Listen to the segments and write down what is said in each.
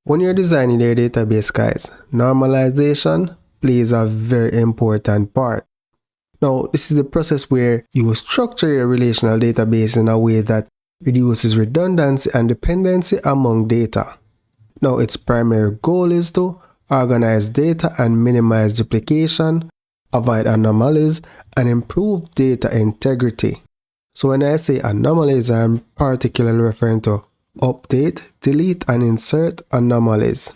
When you're designing your database, guys, normalization plays a very important part. Now, this is the process where you structure your relational database in a way that reduces redundancy and dependency among data. Now, its primary goal is to organize data and minimize duplication, avoid anomalies, and improve data integrity. So when I say anomalies, I'm particularly referring to update, delete, and insert anomalies.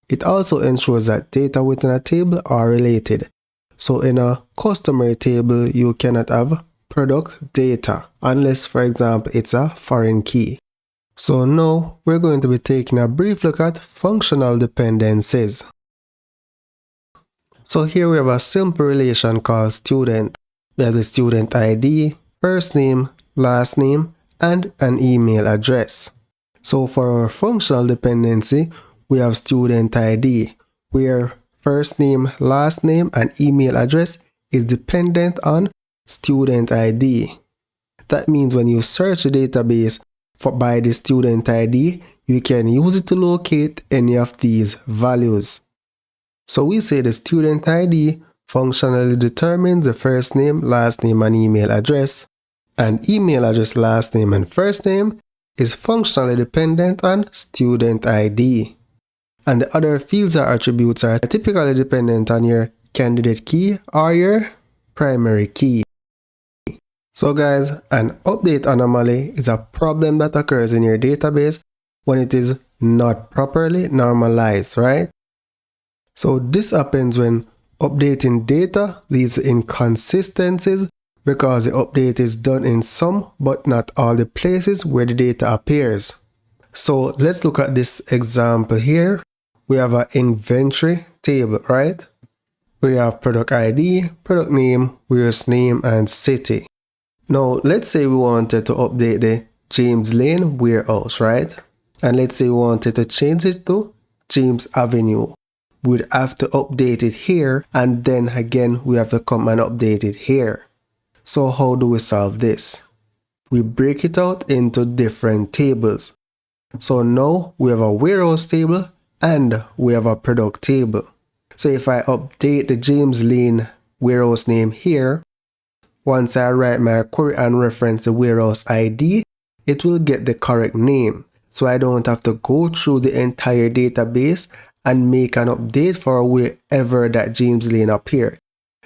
It also ensures that data within a table are related. So in a customary table, you cannot have product data unless, for example, it's a foreign key. So now we're going to be taking a brief look at functional dependencies. So here we have a simple relation called student. We have the student ID, first name, last name, and an email address. So for our functional dependency, we have student ID, where first name, last name, and email address is dependent on student ID. That means when you search a database by the student ID, you can use it to locate any of these values. So we say the student ID functionally determines the first name, last name, and email address, and email address, last name, and first name is functionally dependent on student ID. And the other fields or attributes are typically dependent on your candidate key or your primary key. So guys, an update anomaly is a problem that occurs in your database when it is not properly normalized, right? So this happens when updating data leads to inconsistencies because the update is done in some but not all the places where the data appears. So let's look at this example here. We have an inventory table, right? We have product ID, product name, warehouse name, and city. Now let's say we wanted to update the James Lane warehouse, right? And let's say we wanted to change it to James Avenue. We'd have to update it here, and then again we have to come and update it here. So how do we solve this? We break it out into different tables. So now we have a warehouse table and we have a product table. So if I update the James Lane warehouse name here, once I write my query and reference the warehouse ID, it will get the correct name. So I don't have to go through the entire database and make an update for wherever that James Lane appeared.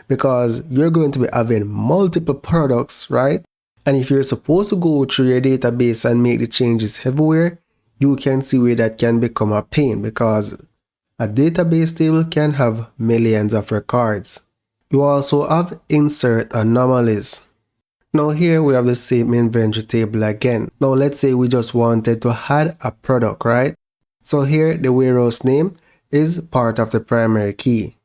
Because you're going to be having multiple products, right? And if you're supposed to go through your database and make the changes everywhere, you can see where that can become a pain because a database table can have millions of records. You also have insert anomalies. Now here we have the same inventory table again. Now let's say we just wanted to add a product, right? So here the warehouse name is part of the primary key.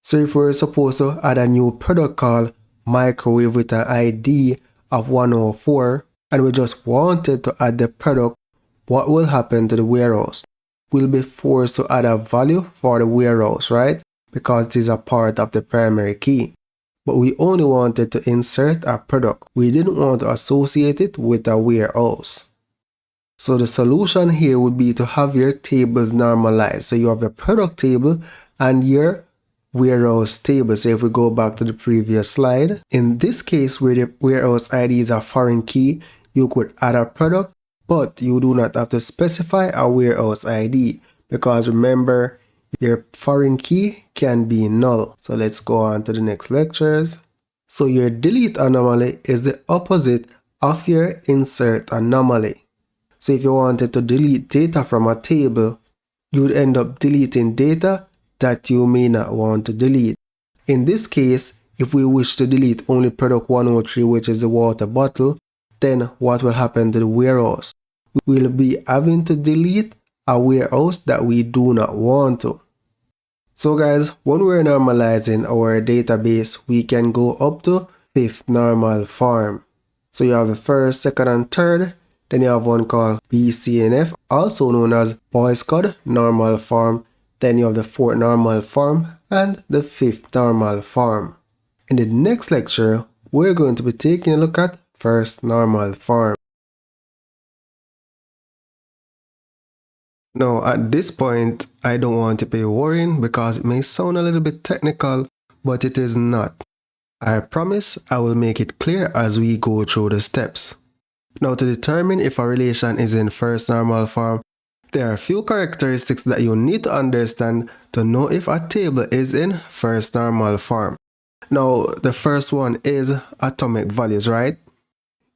So if we're supposed to add a new product called microwave with an ID of 104 and we just wanted to add the product, what will happen to the warehouse? We'll be forced to add a value for the warehouse, right? Because it is a part of the primary key. But we only wanted to insert a product. We didn't want to associate it with a warehouse. So the solution here would be to have your tables normalized. So you have your product table and your warehouse table. So if we go back to the previous slide, in this case where the warehouse ID is a foreign key, you could add a product, but you do not have to specify a warehouse ID because remember, your foreign key can be null. So let's go on to the next lectures. So your delete anomaly is the opposite of your insert anomaly. So if you wanted to delete data from a table, you'd end up deleting data that you may not want to delete. In this case, if we wish to delete only product 103, which is the water bottle, then what will happen to the warehouse? We'll be having to delete a warehouse that we do not want to. So guys, when we're normalizing our database, we can go up to fifth normal form. So you have the first, second, and third. Then you have one called BCNF, also known as Boy's Code normal form. Then you have the fourth normal form and the fifth normal form. In the next lecture, we're going to be taking a look at first normal form. Now, at this point, I don't want to be worrying because it may sound a little bit technical, but it is not. I promise I will make it clear as we go through the steps. Now, to determine if a relation is in first normal form, there are a few characteristics that you need to understand to know if a table is in first normal form. Now, the first one is atomic values, right?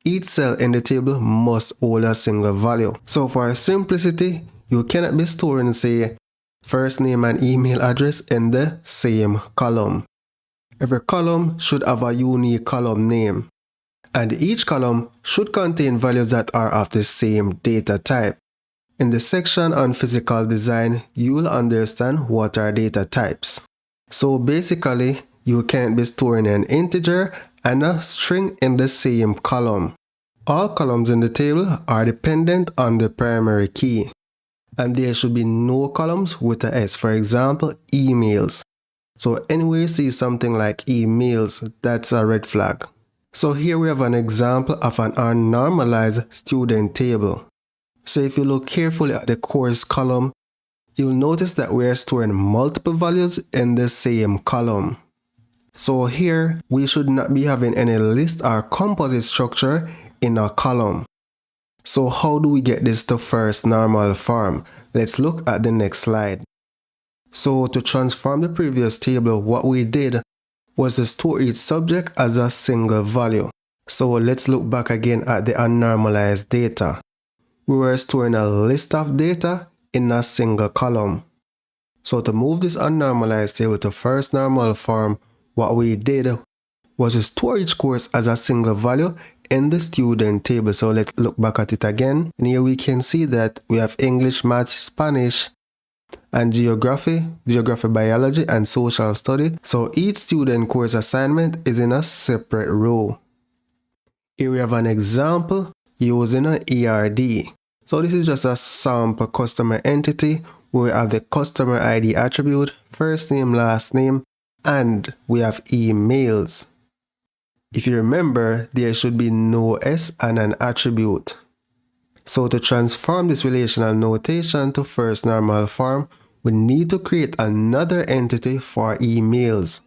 Each cell in the table must hold a single value. So for simplicity, you cannot be storing, say, first name and email address in the same column. Every column should have a unique column name, and each column should contain values that are of the same data type. In the section on physical design, you will understand what are data types. So basically, you can't be storing an integer and a string in the same column. All columns in the table are dependent on the primary key, and there should be no columns with a S. For example, emails. So anywhere you see something like emails, that's a red flag. So here we have an example of an unnormalized student table. So if you look carefully at the course column, you'll notice that we are storing multiple values in the same column. So here, we should not be having any list or composite structure in a column. So how do we get this to first normal form? Let's look at the next slide. So to transform the previous table, what we did was to store each subject as a single value. So let's look back again at the unnormalized data. We were storing a list of data in a single column. So to move this unnormalized table to first normal form, what we did was to store each course as a single value in the student table. So let's look back at it again. And here we can see that we have English, Math, Spanish, and geography, biology, and social study. So each student course assignment is in a separate row. Here we have an example using an ERD. So this is just a sample customer entity where we have the customer ID attribute, first name, last name, and we have emails. If you remember, there should be no S and an attribute. So to transform this relational notation to first normal form, we need to create another entity for emails.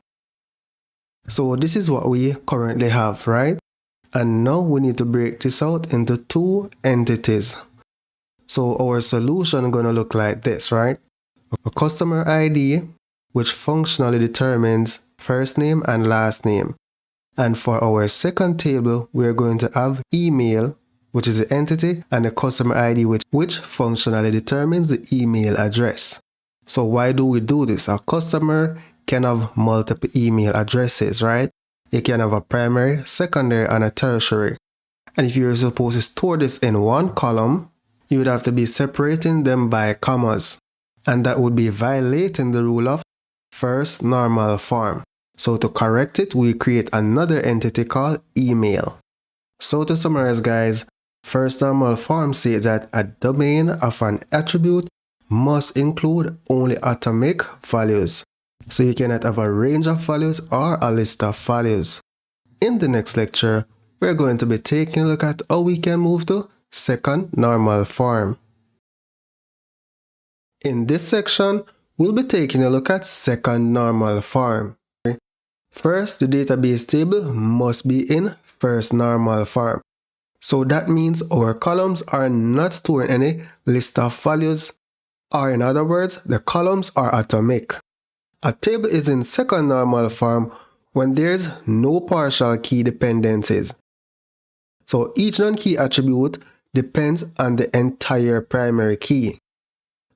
So this is what we currently have, right? And now we need to break this out into two entities. So our solution is going to look like this, right? A customer ID, which functionally determines first name and last name. And for our second table, we're going to have email, which is the entity, and the customer ID, which functionally determines the email address. So why do we do this? A customer can have multiple email addresses, right? It can have a primary, secondary, and a tertiary. And if you're supposed to store this in one column, you would have to be separating them by commas. And that would be violating the rule of first normal form. So to correct it, we create another entity called email. So to summarize, guys, first normal form says that a domain of an attribute must include only atomic values. So you cannot have a range of values or a list of values. In the next lecture, we're going to be taking a look at how we can move to second normal form. In this section, we'll be taking a look at second normal form. First, the database table must be in first normal form. So that means our columns are not storing any list of values, or in other words, the columns are atomic. A table is in second normal form when there's no partial key dependencies. So each non-key attribute depends on the entire primary key.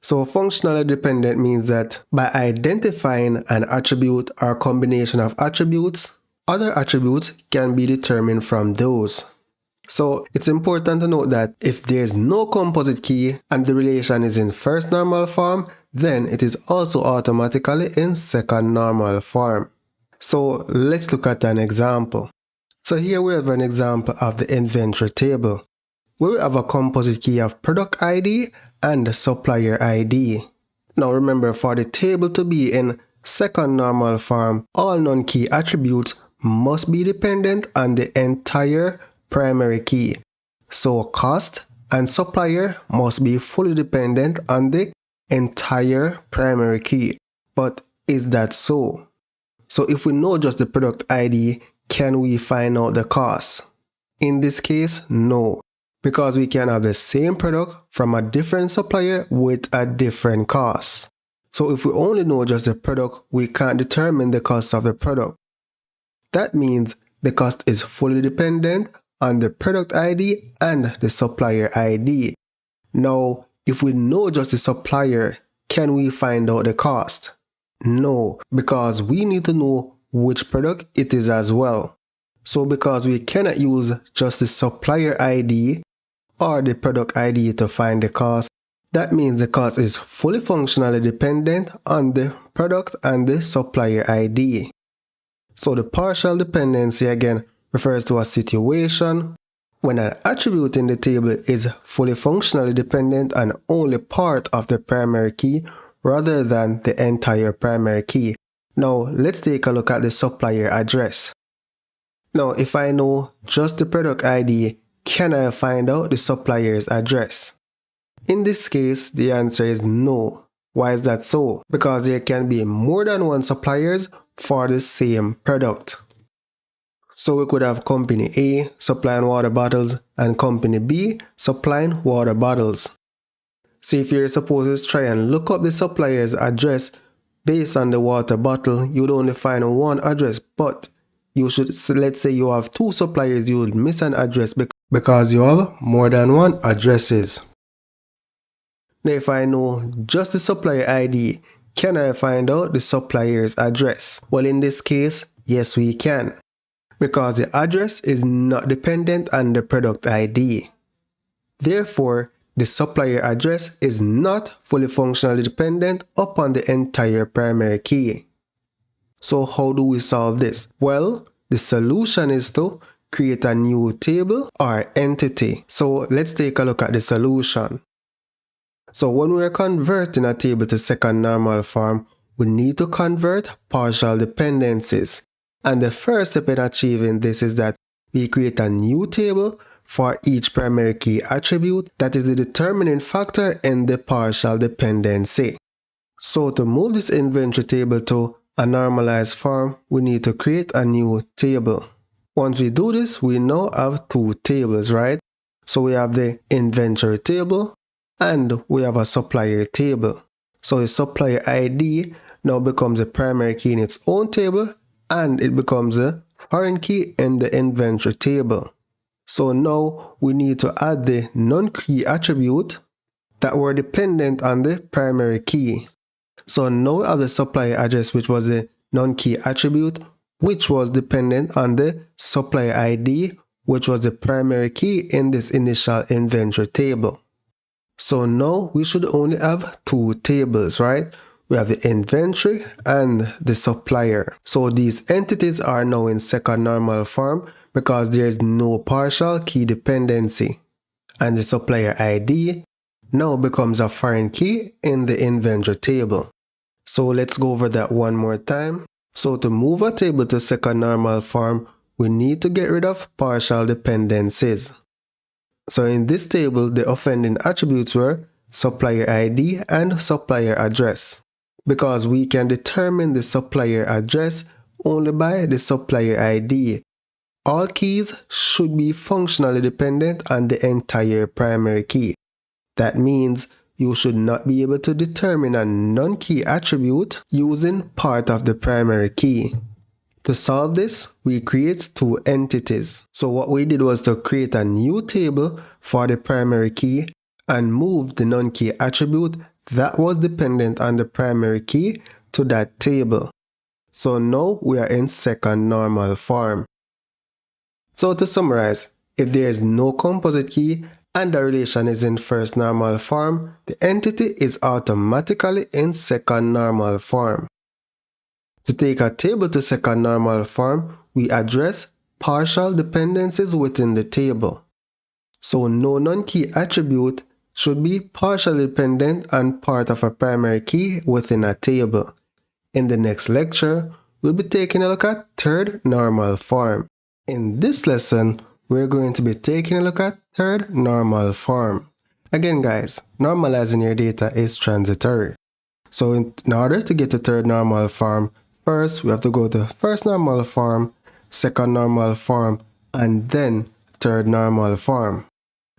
So functionally dependent means that by identifying an attribute or combination of attributes, other attributes can be determined from those. So it's important to note that if there is no composite key and the relation is in first normal form, then it is also automatically in second normal form. So let's look at an example. So here we have an example of the inventory table, where we have a composite key of product ID and supplier ID. Now remember, for the table to be in second normal form, all non-key attributes must be dependent on the entire primary key. So cost and supplier must be fully dependent on the entire primary key. But is that so? So if we know just the product ID, can we find out the cost? In this case, no, because we can have the same product from a different supplier with a different cost. So if we only know just the product, we can't determine the cost of the product. That means the cost is fully dependent on the product ID and the supplier ID. Now, if we know just the supplier, can we find out the cost? No, because we need to know which product it is as well. So because we cannot use just the supplier ID or the product ID to find the cost, that means the cost is fully functionally dependent on the product and the supplier ID. So the partial dependency again refers to a situation when an attribute in the table is fully functionally dependent on only part of the primary key rather than the entire primary key. Now let's take a look at the supplier address. Now if I know just the product ID, can I find out the supplier's address? In this case, the answer is no. Why is that so? Because there can be more than one suppliers for the same product. So we could have company A supplying water bottles and company B supplying water bottles. So if you're supposed to try and look up the supplier's address based on the water bottle, you'd only find one address, but you should, let's say you have two suppliers, you would miss an address because you have more than one addresses. Now if I know just the supplier ID, can I find out the supplier's address? Well, in this case, yes we can, because the address is not dependent on the product ID. Therefore, the supplier address is not fully functionally dependent upon the entire primary key. So how do we solve this? Well, the solution is to create a new table or entity. So let's take a look at the solution. So when we are converting a table to second normal form, we need to convert partial dependencies. And the first step in achieving this is that we create a new table for each primary key attribute that is the determining factor in the partial dependency. So to move this inventory table to a normalized form, we need to create a new table. Once we do this, we now have two tables, right? So we have the inventory table and we have a supplier table. So the supplier ID now becomes a primary key in its own table and it becomes a foreign key in the inventory table. So now we need to add the non-key attribute that were dependent on the primary key. So now we have the supplier address, which was the non-key attribute, which was dependent on the supplier ID, which was the primary key in this initial inventory table. So now we should only have two tables, right? We have the inventory and the supplier. So these entities are now in second normal form because there is no partial key dependency. And the supplier ID now becomes a foreign key in the inventory table. So let's go over that one more time. So to move a table to second normal form, we need to get rid of partial dependencies. So in this table, the offending attributes were supplier ID and supplier address, because we can determine the supplier address only by the supplier ID. All keys should be functionally dependent on the entire primary key. That means you should not be able to determine a non-key attribute using part of the primary key. To solve this, we create two entities. So what we did was to create a new table for the primary key and move the non-key attribute that was dependent on the primary key to that table. So now we are in second normal form. So to summarize, if there is no composite key and the relation is in first normal form, the entity is automatically in second normal form. To take a table to second normal form, we address partial dependencies within the table. So no non-key attribute should be partially dependent on part of a primary key within a table. In the next lecture, we'll be taking a look at third normal form. In this lesson, we're going to be taking a look at Third, normal form. Again guys, normalizing your data is transitory. So in order to get to third normal form, first we have to go to first normal form, second normal form, and then third normal form.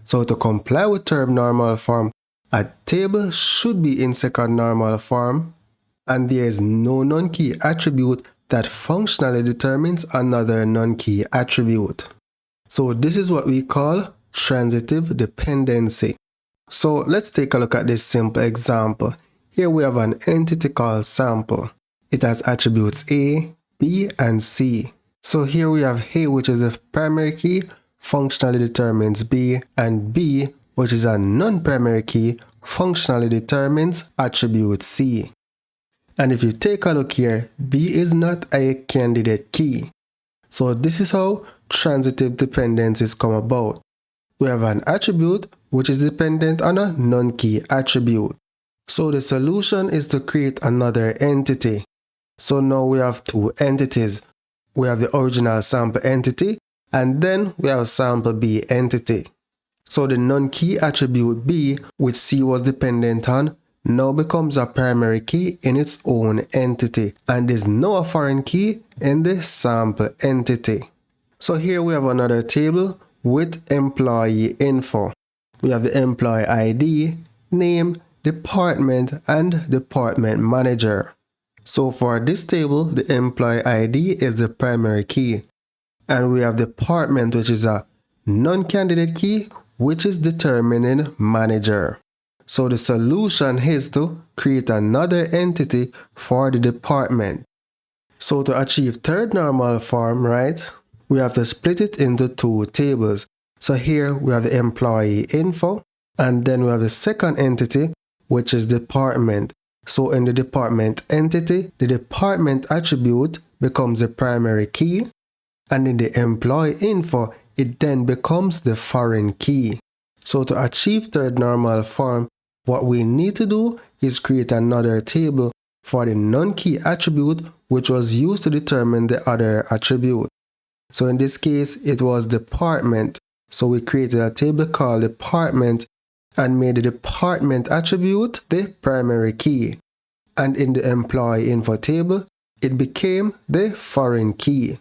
So to comply with third normal form, a table should be in second normal form, and there is no non-key attribute that functionally determines another non-key attribute. So this is what we call transitive dependency. So let's take a look at this simple example. Here we have an entity called sample. It has attributes A, B, and C. So here we have A, which is a primary key, functionally determines B, and B, which is a non-primary key, functionally determines attribute C. And if you take a look here, B is not a candidate key. So this is how transitive dependencies come about. We have an attribute which is dependent on a non-key attribute. So the solution is to create another entity. So now we have two entities. We have the original sample entity, and then we have sample B entity. So the non-key attribute B, which C was dependent on, now becomes a primary key in its own entity, and is now a foreign key in the sample entity. So here we have another table with employee info. We have the employee ID, name, department, and department manager. So for this table, the employee ID is the primary key, and we have department, which is a non-candidate key, which is determining manager. So the solution is to create another entity for the department. So to achieve third normal form, right, we have to split it into two tables. So here we have the employee info, and then we have the second entity, which is department. So in the department entity, the department attribute becomes the primary key, and in the employee info, it then becomes the foreign key. So to achieve third normal form, what we need to do is create another table for the non-key attribute which was used to determine the other attribute. So in this case, it was department. So we created a table called department and made the department attribute the primary key. And in the employee info table, it became the foreign key.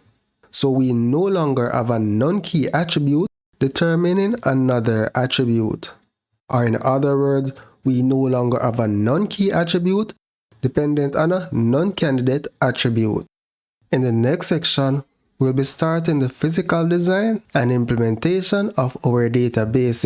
So we no longer have a non-key attribute determining another attribute. Or in other words, we no longer have a non-key attribute dependent on a non-candidate attribute. In the next section, we'll be starting the physical design and implementation of our database.